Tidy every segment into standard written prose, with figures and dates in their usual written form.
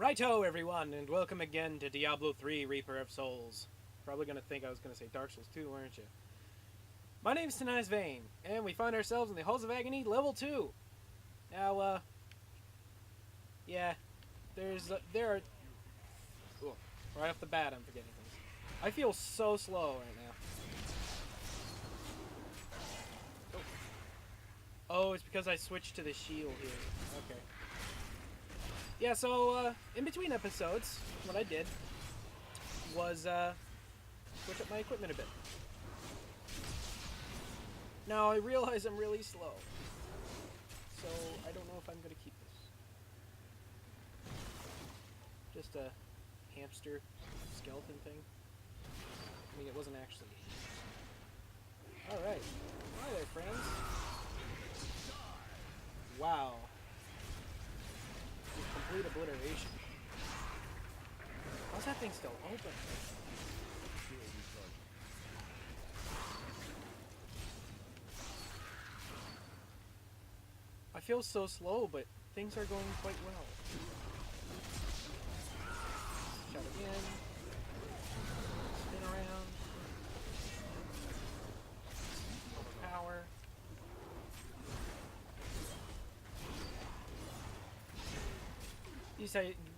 Righto, everyone, and welcome again to Diablo 3 Reaper of Souls. Probably gonna think I was gonna say Dark Souls 2, weren't you? My name's Tynaeus Vane, and we find ourselves in the Halls of Agony, level 2. Now, yeah, there are... Ooh, right off the bat, I'm forgetting things. I feel so slow right now. Oh, it's because I switched to the shield here. Okay. Yeah, so, in between episodes, what I did was, switch up my equipment a bit. Now, I realize I'm really slow. So, I don't know if I'm gonna keep this. Just a hamster skeleton thing. I mean, it wasn't actually. Alright. Hi there, friends. Wow. Complete obliteration. How's that thing still open? I feel so slow, but things are going quite well. Shot again. Spin around. Power.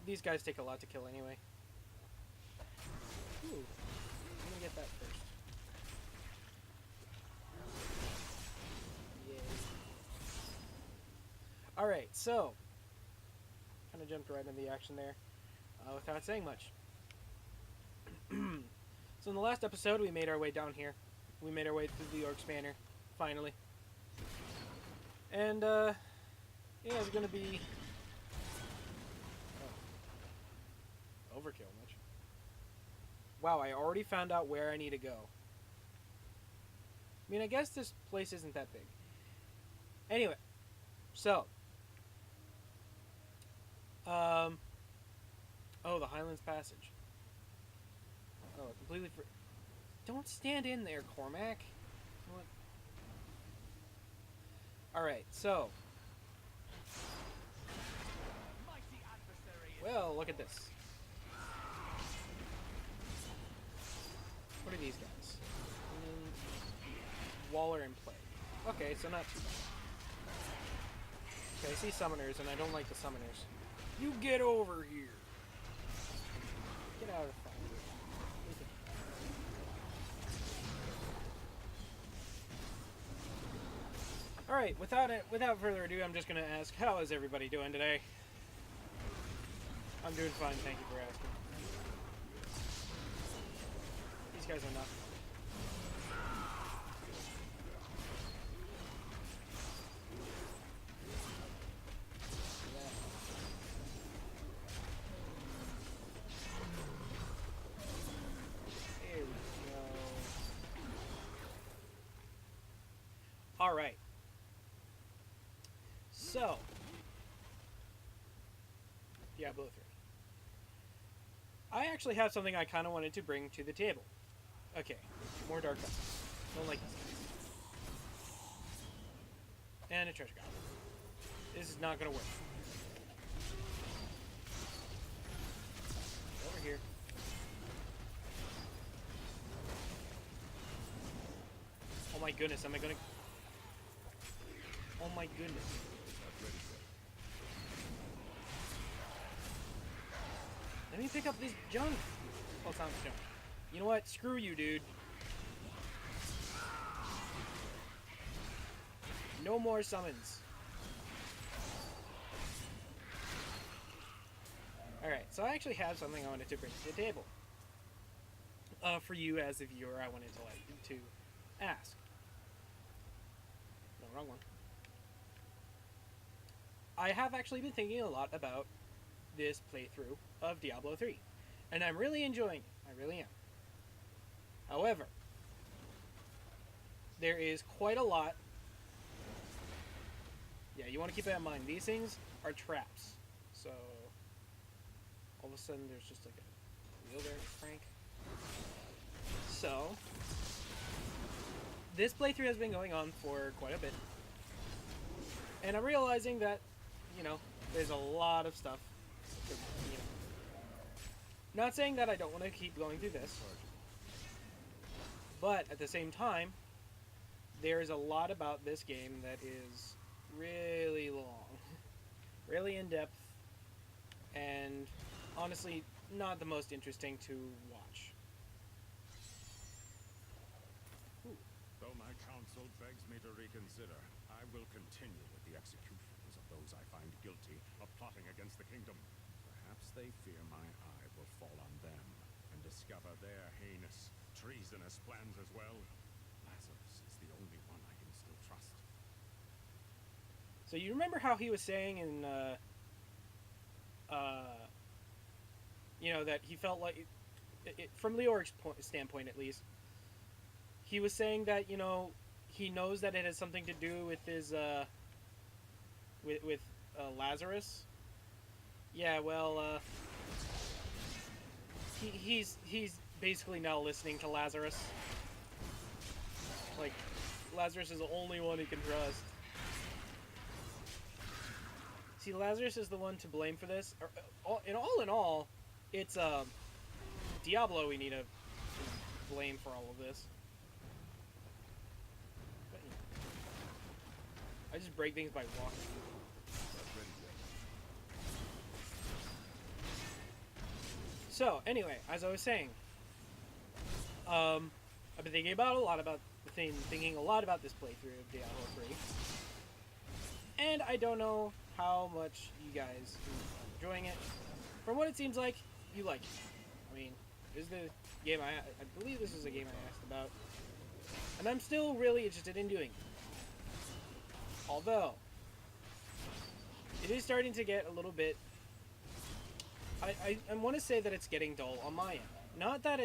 These guys take a lot to kill anyway. Ooh, I'm gonna get that first. Yay. Alright, so kind of jumped right into the action there without saying much. So in the last episode, we made our way down here. We made our way through the Orc's Banner, finally. And, yeah, it's gonna be... overkill much. Wow, I already found out where I need to go. I mean, I guess this place isn't that big. Anyway, so oh, the Highlands Passage. Oh, completely free. Don't stand in there, Cormac. What? Alright, so well, look at this. What are these guys? Waller and Plague. Okay, so not too bad. Okay, I see summoners, and I don't like the summoners. You get over here! Get out of the fight. Alright, without further ado, I'm just gonna ask, how is everybody doing today? I'm doing fine, thank you for asking. These guys are not. There we go. Alright. So, Diablo 3. I actually have something I kind of wanted to bring to the table. Okay, more dark guys. Don't like this. And a treasure goblin. This is not gonna work. Over here. Oh my goodness, am I gonna... Oh my goodness. Let me pick up this junk. Oh, it's not junk. You know what? Screw you, dude. No more summons. Alright, so I actually have something I wanted to bring to the table. For you as a viewer, I wanted to ask. No, wrong one. I have actually been thinking a lot about this playthrough of Diablo 3. And I'm really enjoying it. I really am. However, there is quite a lot. Yeah, you want to keep that in mind. These things are traps. So, all of a sudden there's just like a wheel there to crank. So, this playthrough has been going on for quite a bit. And I'm realizing that, you know, there's a lot of stuff You know. Not saying that I don't want to keep going through this, but at the same time, there's a lot about this game that is really long, really in-depth, and honestly not the most interesting to watch. Ooh. Though my counsel begs me to reconsider, I will continue with the executions of those I find guilty of plotting against the kingdom. Perhaps they fear my eye will fall on them and discover their heinous, treasonous plans as well. Lazarus is the only one I can still trust. So you remember how he was saying in, you know, that he felt like, from Leoric's standpoint at least, he was saying that, you know, he knows that it has something to do with his, with Lazarus. Yeah, well, he's basically now listening to Lazarus. Like, Lazarus is the only one he can trust. See, Lazarus is the one to blame for this. In all, it's Diablo we need to blame for all of this. But, you know, I just break things by walking. So, anyway, as I was saying, I've been thinking a lot about this playthrough of Diablo 3, and I don't know how much you guys are enjoying it. From what it seems like, you like it. I mean, this is the game I believe this is a game I asked about, and I'm still really interested in doing it. Although, it is starting to get a little bit. I want to say that it's getting dull on my end. Not that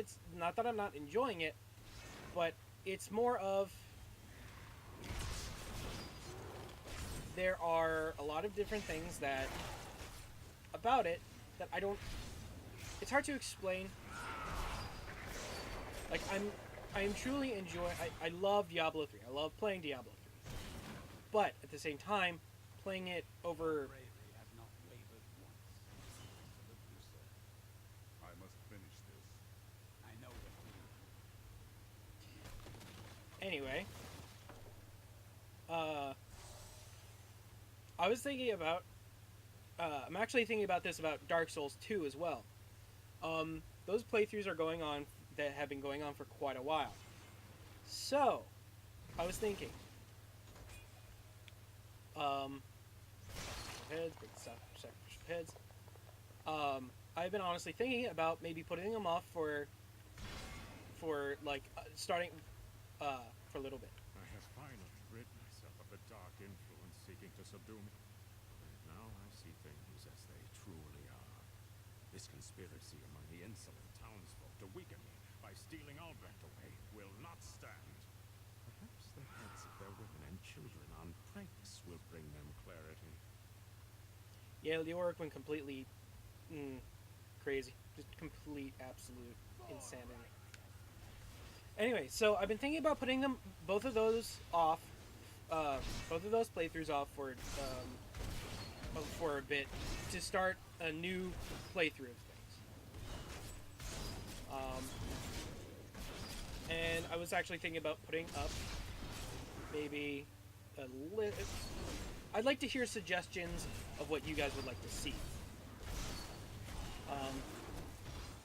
I'm not enjoying it, but it's more of there are a lot of different things that about it that I don't. It's hard to explain. Like I'm truly enjoying. I love Diablo 3. I love playing Diablo 3. But at the same time, playing it over. Anyway, I was thinking about, I'm actually thinking about this about Dark Souls 2 as well. Those playthroughs are going on, that have been going on for quite a while. So, I was thinking, heads, big sacrificial heads. I've been honestly thinking about maybe putting them off for like, starting, for a little bit. I have finally rid myself of the dark influence seeking to subdue me. And now I see things as they truly are. This conspiracy among the insolent townsfolk to weaken me by stealing Albrecht away will not stand. Perhaps the heads of their women and children on pranks will bring them clarity. Yeah, Leoric went completely crazy. Just complete, absolute insanity. Anyway, so I've been thinking about putting both of those playthroughs off for a bit to start a new playthrough of things. And I was actually thinking about putting up maybe I'd like to hear suggestions of what you guys would like to see.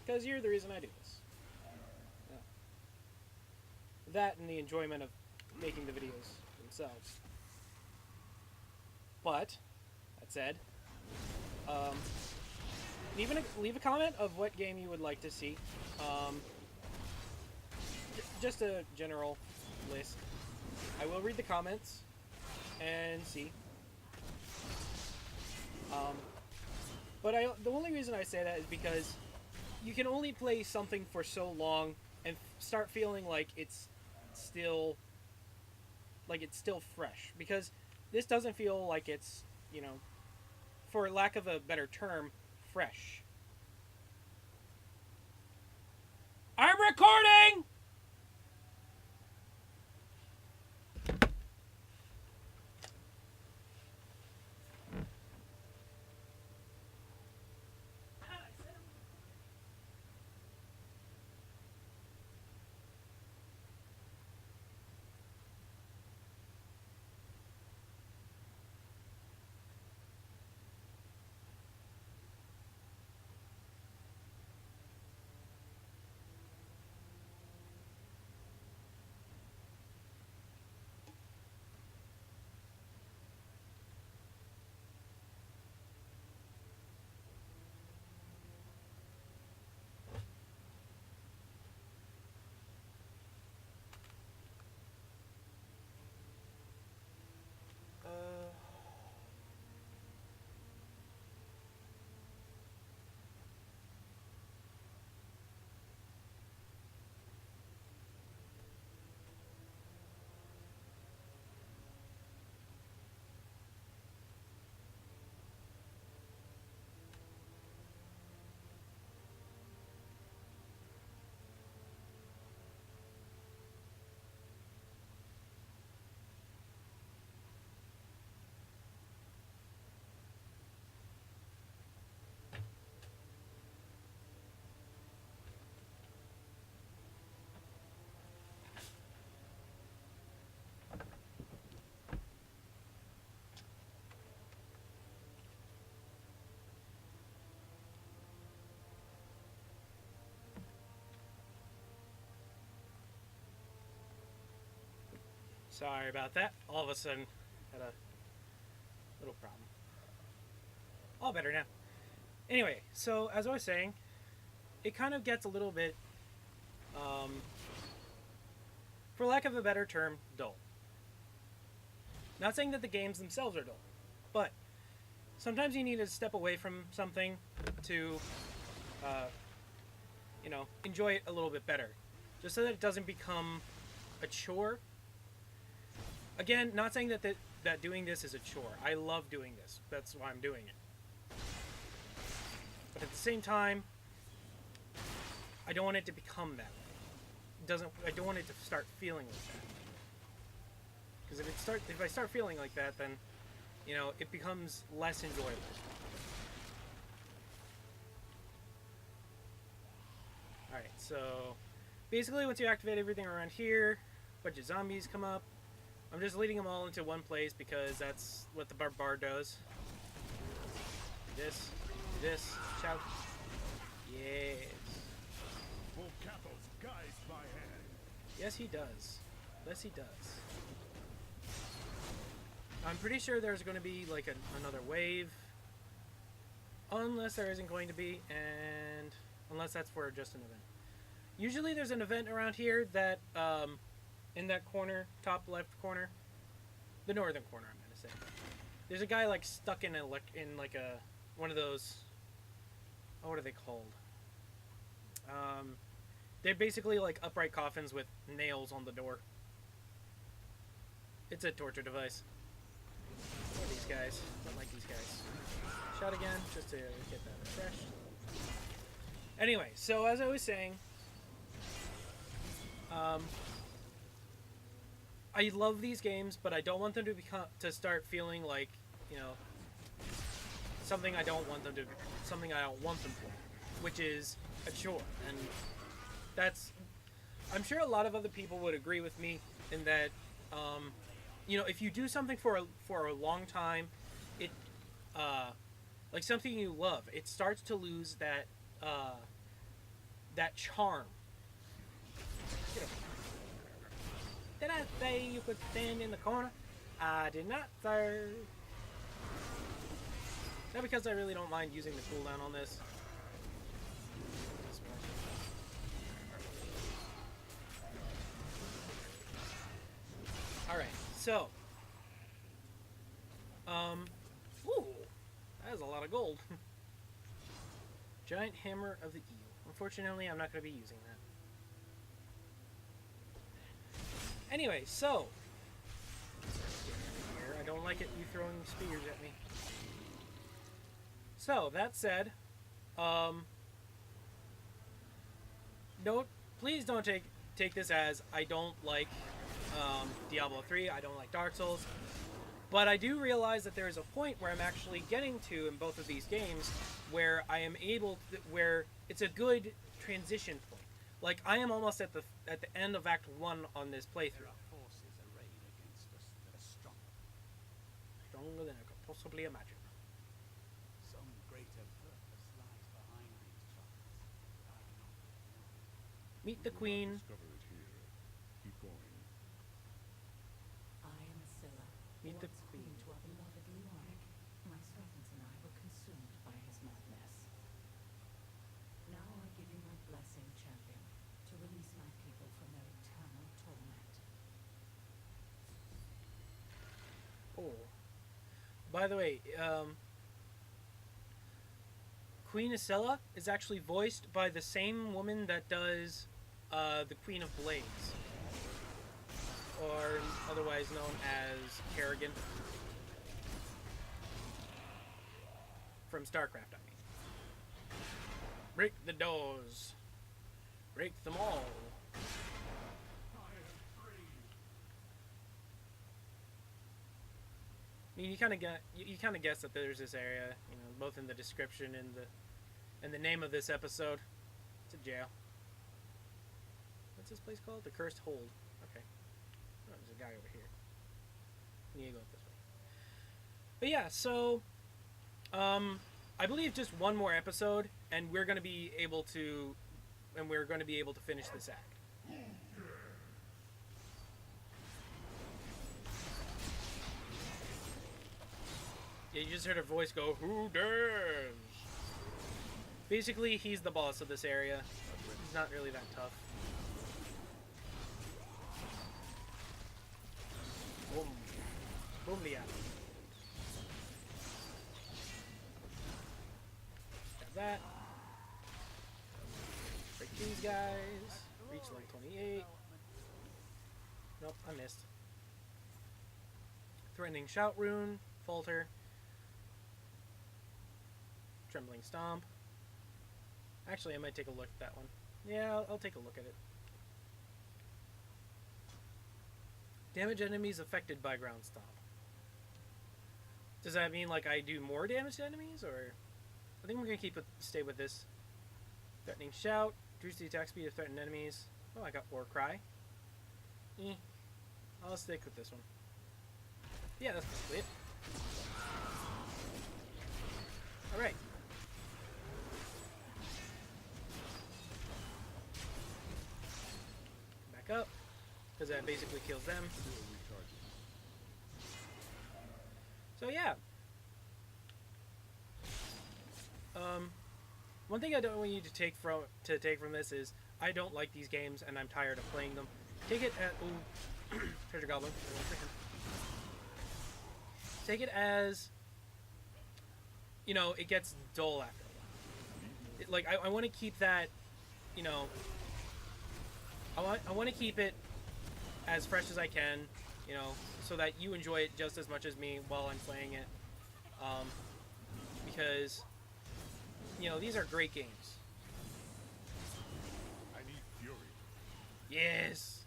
Because you're the reason I do this. That and the enjoyment of making the videos themselves. But, that said, leave a comment of what game you would like to see. Just a general list. I will read the comments and see. But the only reason I say that is because you can only play something for so long and start feeling like it's still fresh, because this doesn't feel like it's, you know, for lack of a better term, fresh. I'm recording! Sorry about that. All of a sudden, had a little problem. All better now. Anyway, so as I was saying, it kind of gets a little bit, for lack of a better term, dull. Not saying that the games themselves are dull, but sometimes you need to step away from something to, enjoy it a little bit better. Just so that it doesn't become a chore. Again, not saying that doing this is a chore. I love doing this. That's why I'm doing it. But at the same time, I don't want it to become that way. I don't want it to start feeling like that. Because if I start feeling like that, then, it becomes less enjoyable. Alright, so basically once you activate everything around here, a bunch of zombies come up. I'm just leading them all into one place because that's what the barbar does. This, shout. Yes. Full capos, guys by hand. Yes, he does. Yes, he does. I'm pretty sure there's going to be like another wave. Unless there isn't going to be, and unless that's for just an event. Usually there's an event around here that, in that corner, top left corner, the northern corner, I'm gonna say. There's a guy like stuck in one of those. Oh, what are they called? They're basically like upright coffins with nails on the door. It's a torture device. What are these guys? Don't like these guys. Shot again, just to get that refreshed. Anyway, so as I was saying, I love these games, but I don't want them to start feeling like, something I don't want them to for, which is a chore. And I'm sure a lot of other people would agree with me in that, if you do something for a long time, it, like something you love, it starts to lose that charm. Did I say you could stand in the corner? I did not, sir. Not because I really don't mind using the cooldown on this. Alright, so. Ooh, that is a lot of gold. Giant Hammer of the Eel. Unfortunately, I'm not going to be using that. Anyway, so. I don't like it, you throwing spears at me. So, that said, please don't take this as I don't like Diablo 3, I don't like Dark Souls, but I do realize that there is a point where I'm actually getting to in both of these games where I am where it's a good transition point. Like, I am almost at the end of Act 1 on this playthrough. There are forces arrayed against us that are stronger. Stronger than I could possibly imagine. Some greater purpose lies behind these trials. I do not know. Meet the Queen. Discover it here. Keep going. I am Scylla, Meet the once Queen. queen to our beloved Leoric. My servants and I were consumed by his madness. Now I give you my blessing, champion, to release my people from their eternal torment. Oh. By the way, Queen Isella is actually voiced by the same woman that does the Queen of Blades, or otherwise known as Kerrigan from StarCraft, I mean. Break the doors. Break them all. I mean, you kind of guess that there's this area, both in the description and the name of this episode. It's a jail. What's this place called? The Cursed Hold. Okay. Oh, there's a guy over here. I need to go up this way. But yeah, so I believe just one more episode, and we're going to be able to finish this act. Yeah, you just heard a voice go, "Who dares?" Basically, he's the boss of this area. He's not really that tough. Boom. Boom, yeah. Got that. Break these guys. Reach level 28. Nope, I missed. Threatening Shout Rune. Falter. Trembling Stomp. Actually, I might take a look at that one. Yeah, I'll take a look at it. Damage enemies affected by Ground Stomp. Does that mean like I do more damage to enemies, or I think we're gonna stay with this. Threatening Shout, reduce the attack speed of threatened enemies. Oh, I got War Cry. I'll stick with this one. Yeah, that's basically it. All right. Back up, because that basically kills them. So yeah. One thing I don't want you to take from this is I don't like these games and I'm tired of playing them. Take it at Treasure Goblin. Take it as, you know, it gets dull after a while. I want to keep that, you know, I want to keep it as fresh as I can, you know, so that you enjoy it just as much as me while I'm playing it. Because, you know, these are great games. I need fury. Yes.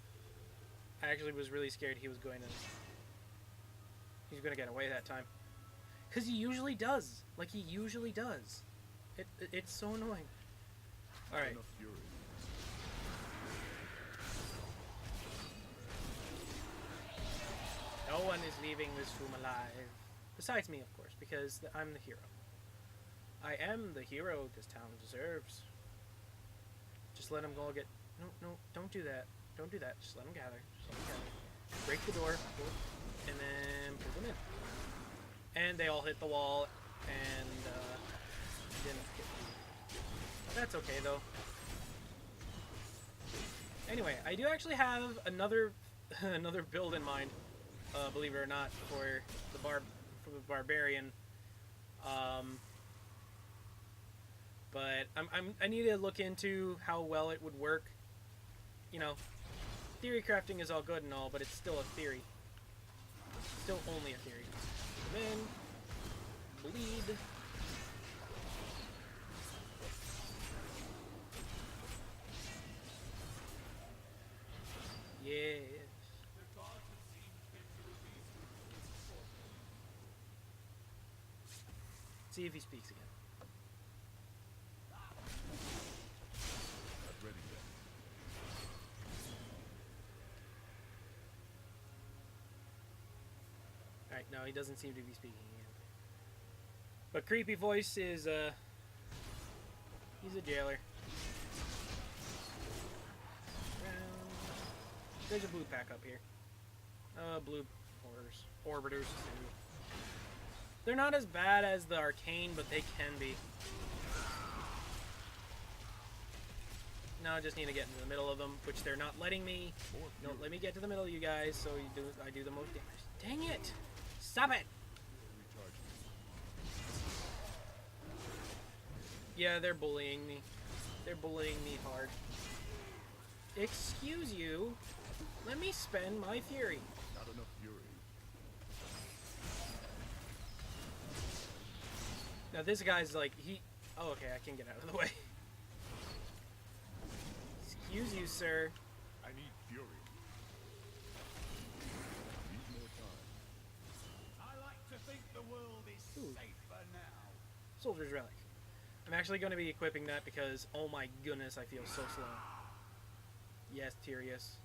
I actually was really scared he was going to get away that time. Because he usually does. Like, he usually does. It's so annoying. Alright. No one is leaving this room alive. Besides me, of course, because I'm the hero. I am the hero this town deserves. Just let him go get... No, don't do that. Don't do that. Just let him gather. Break the door. And then pull them in. And they all hit the wall. And, didn't get me. That's okay, though. Anyway, I do actually have another build in mind. Believe it or not, for the barbarian. But I need to look into how well it would work. You know, theory crafting is all good and all, but it's still a theory. Still only a theory. And then bleed. Yes. See if he speaks again. Not ready yet. Alright, no, he doesn't seem to be speaking again. But creepy voice is he's a jailer. There's a blue pack up here. Blue orbiters too. They're not as bad as the arcane, but they can be. Now I just need to get into the middle of them, which they're not letting me. No, let me get to the middle of you guys, so I do the most damage. Dang it! Stop it! Yeah, they're bullying me. They're bullying me hard. Excuse you. Let me spend my fury. Not enough fury. Now this guy's like, oh, okay, I can get out of the way. Excuse you, sir. I need fury. Need more time. I like to think the world is safer now. Soldier's Relic. I'm actually going to be equipping that because, oh my goodness, I feel so slow. Yes, Tynaeus.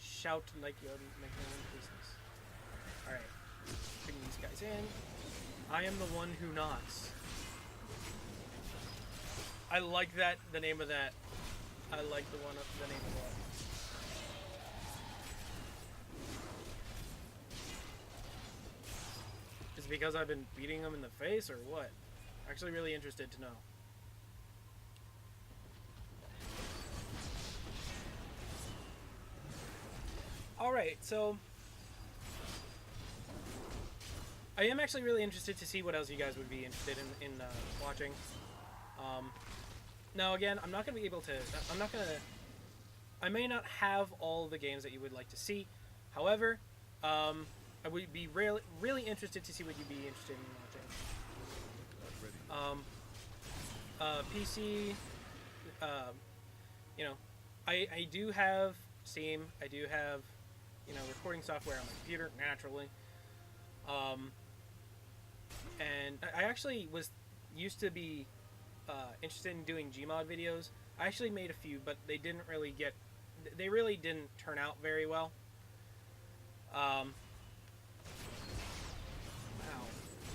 Shout like you're making your own business. Alright. Bringing these guys in. I am the one who knocks. I like that, the name of that. I like the name of that. it because I've been beating them in the face, or what? Actually really interested to know. Alright, so I am actually really interested to see what else you guys would be interested in watching. Now again, I'm not going to be able to, I may not have all the games that you would like to see. However, I would be really interested to see what you'd be interested in watching. PC, you know, I do have Steam, I do have, you know, recording software on my computer, naturally. And I actually used to be interested in doing Gmod videos. I actually made a few, but they really didn't turn out very well. Wow.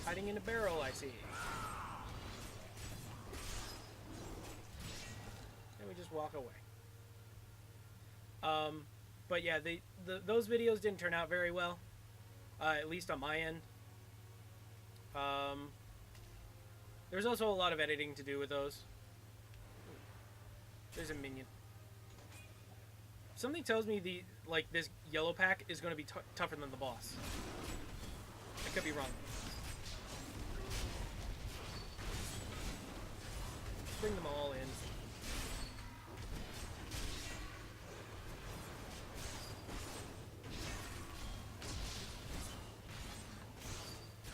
Hiding in a barrel, I see. And we just walk away. But yeah, those videos didn't turn out very well. At least on my end. There's also a lot of editing to do with those. There's a minion. Something tells me this yellow pack is going to be tougher than the boss. I could be wrong. Bring them all in.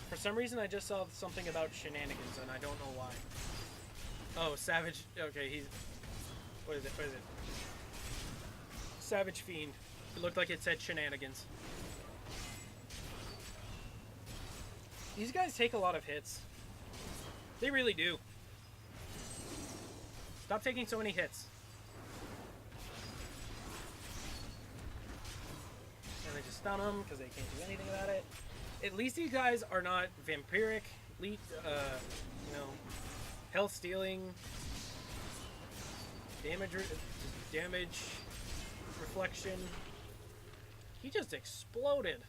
For some reason, I just saw something about shenanigans, and I don't know why. Oh, Savage. Okay, he's... What is it? What is it? Savage Fiend. It looked like it said shenanigans. These guys take a lot of hits. They really do. Stop taking so many hits. And they just stun them because they can't do anything about it. At least these guys are not vampiric, you know, health stealing, damage reflection. He just exploded.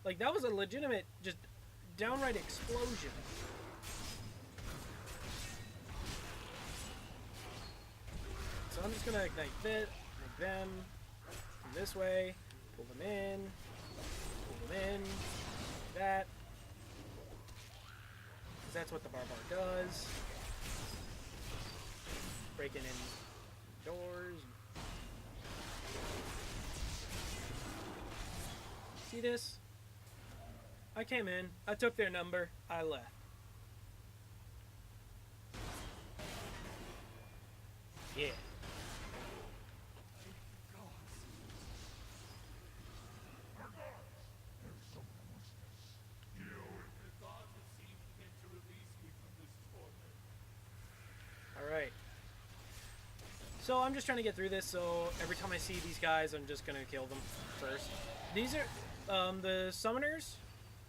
Like, that was a legitimate, just downright explosion. So I'm just gonna ignite them from this way, pull them in. In that, because that's what the barbar does. Breaking in doors. See this? I came in, I took their number, I left. Yeah. Alright. So I'm just trying to get through this, so every time I see these guys, I'm just going to kill them first. These are, the summoners,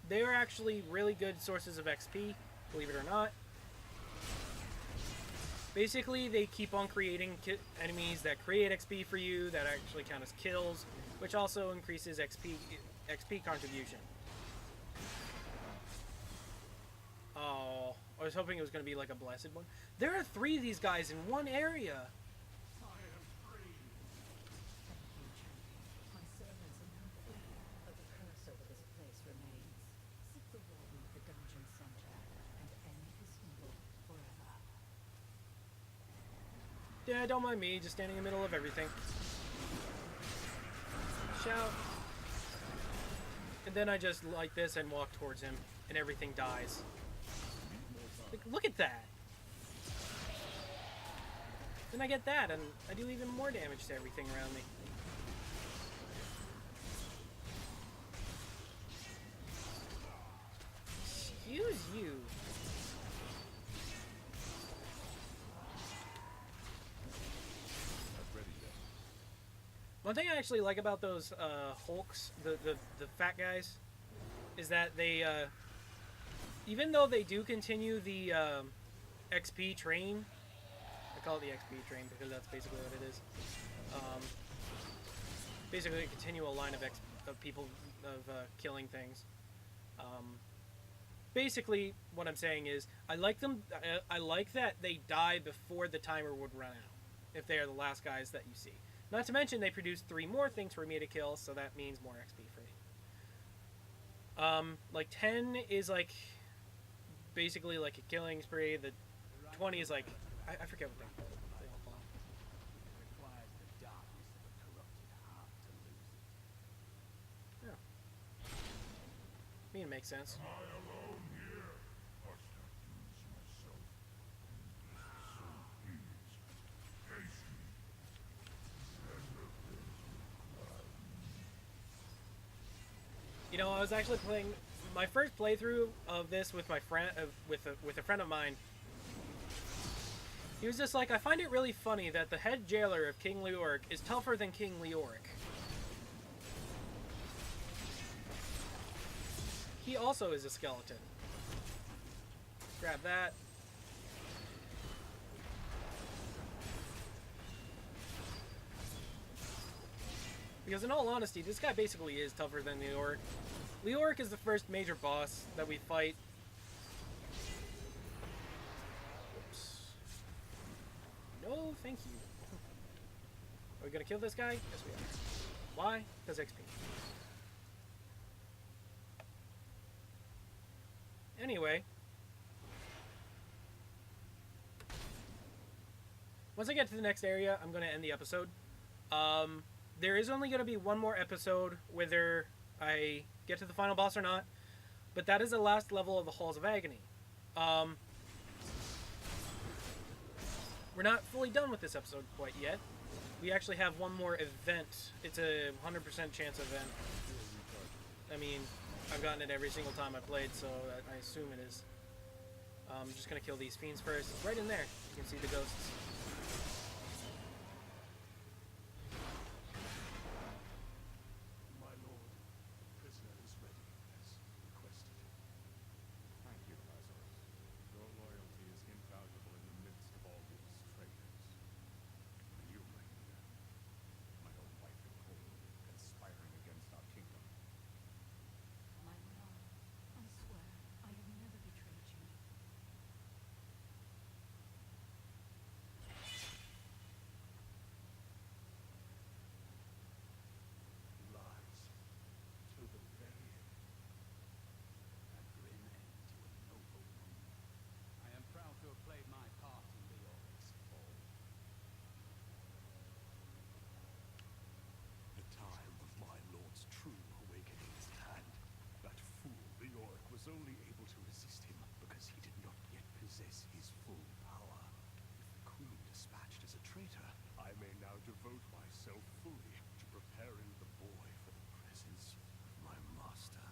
they are actually really good sources of XP, believe it or not. Basically, they keep on creating enemies that create XP for you, that actually count as kills, which also increases XP contribution. Oh, I was hoping it was going to be like a blessed one. There are 3 of these guys in one area. My servants are now free, but the curse over this place remains. Seek the warden of the dungeon center and end his evil forever. Yeah, don't mind me, just standing in the middle of everything. Shout. And then I just like this and walk towards him, and everything dies. Like, look at that! Then I get that, and I do even more damage to everything around me. Excuse you. One thing I actually like about those Hulks, the fat guys, is that they, even though they do continue the XP train, I call it the XP train because that's basically what it is. Basically, a continual line of people killing things. basically what I'm saying is I like them. I like that they die before the timer would run out if they are the last guys that you see. Not to mention they produce 3 more things for me to kill, so that means more XP for me. Like 10 is like basically like a killing spree. The 20 is like I forget what they all fall. It requires the darkness of a corrupted heart to lose it. Yeah. I mean, it makes sense. You know, I was actually playing my first playthrough of this with my friend, with a friend of mine. He was just like, I find it really funny that the head jailer of King Leoric is tougher than King Leoric. He also is a skeleton. Grab that. Because in all honesty, this guy basically is tougher than Leoric. Leoric is the first major boss that we fight. Oops. No, thank you. Are we gonna kill this guy? Yes, we are. Why? Because XP. Anyway. Once I get to the next area, I'm gonna end the episode. There is only going to be one more episode, whether I get to the final boss or not. But that is the last level of the Halls of Agony. We're not fully done with this episode quite yet. We actually have one more event. It's a 100% chance event. I mean, I've gotten it every single time I played, so I assume it is. I'm just going to kill these fiends first. It's right in there. You can see the ghosts. Thank you, Lazarus. Your loyalty is invaluable in the midst of all these traitors. And you, Rhaenyra, my own wife and queen, conspiring against our kingdom. My lord, I swear I have never betrayed you. Lies to the very end. A grim end to a noble woman. I am proud to have played my part in Leoric's fall. The time of my lord's true awakening is at hand. That fool Leoric was only able to resist him because he did not yet possess his full power. If the queen dispatched as a traitor, I may now devote myself fully to preparing the boy for the presence of my master.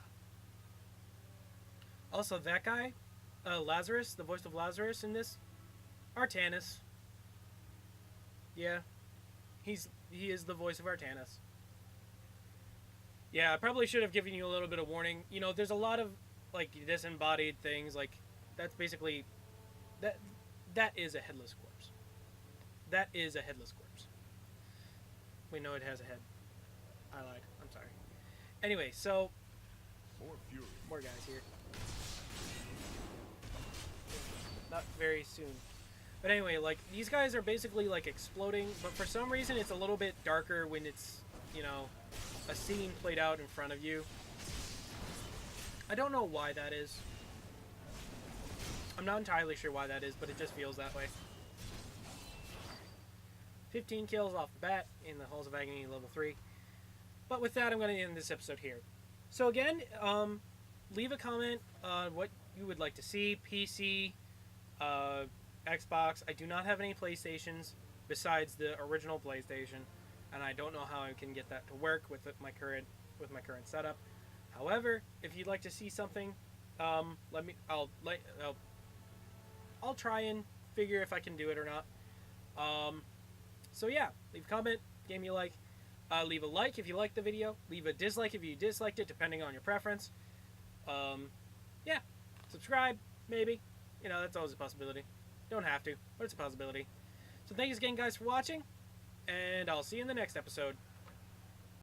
Also, that guy, Lazarus, the voice of Lazarus in this, Artanis. Yeah, he is the voice of Artanis. Yeah, I probably should have given you a little bit of warning. You know, there's a lot of like disembodied things. Like that's basically that is a headless corpse. That is a headless corpse. We know it has a head. I lied. I'm sorry. Anyway, so More fury. more guys here. Not very soon. But anyway, like, these guys are basically, like, exploding, but for some reason it's a little bit darker when it's, you know, a scene played out in front of you. I don't know why that is. I'm not entirely sure why that is, but it just feels that way. 15 kills off the bat in the Halls of Agony level 3. But with that, I'm going to end this episode here. So again, leave a comment on what you would like to see. PC, Xbox. I do not have any PlayStations besides the original PlayStation, and I don't know how I can get that to work with my current setup. However, if you'd like to see something, let me. I'll try and figure if I can do it or not. So yeah, leave a comment, game you like. Leave a like if you liked the video. Leave a dislike if you disliked it, depending on your preference. Yeah, subscribe, maybe. You know, that's always a possibility. Don't have to, but it's a possibility. So thanks again, guys, for watching, and I'll see you in the next episode.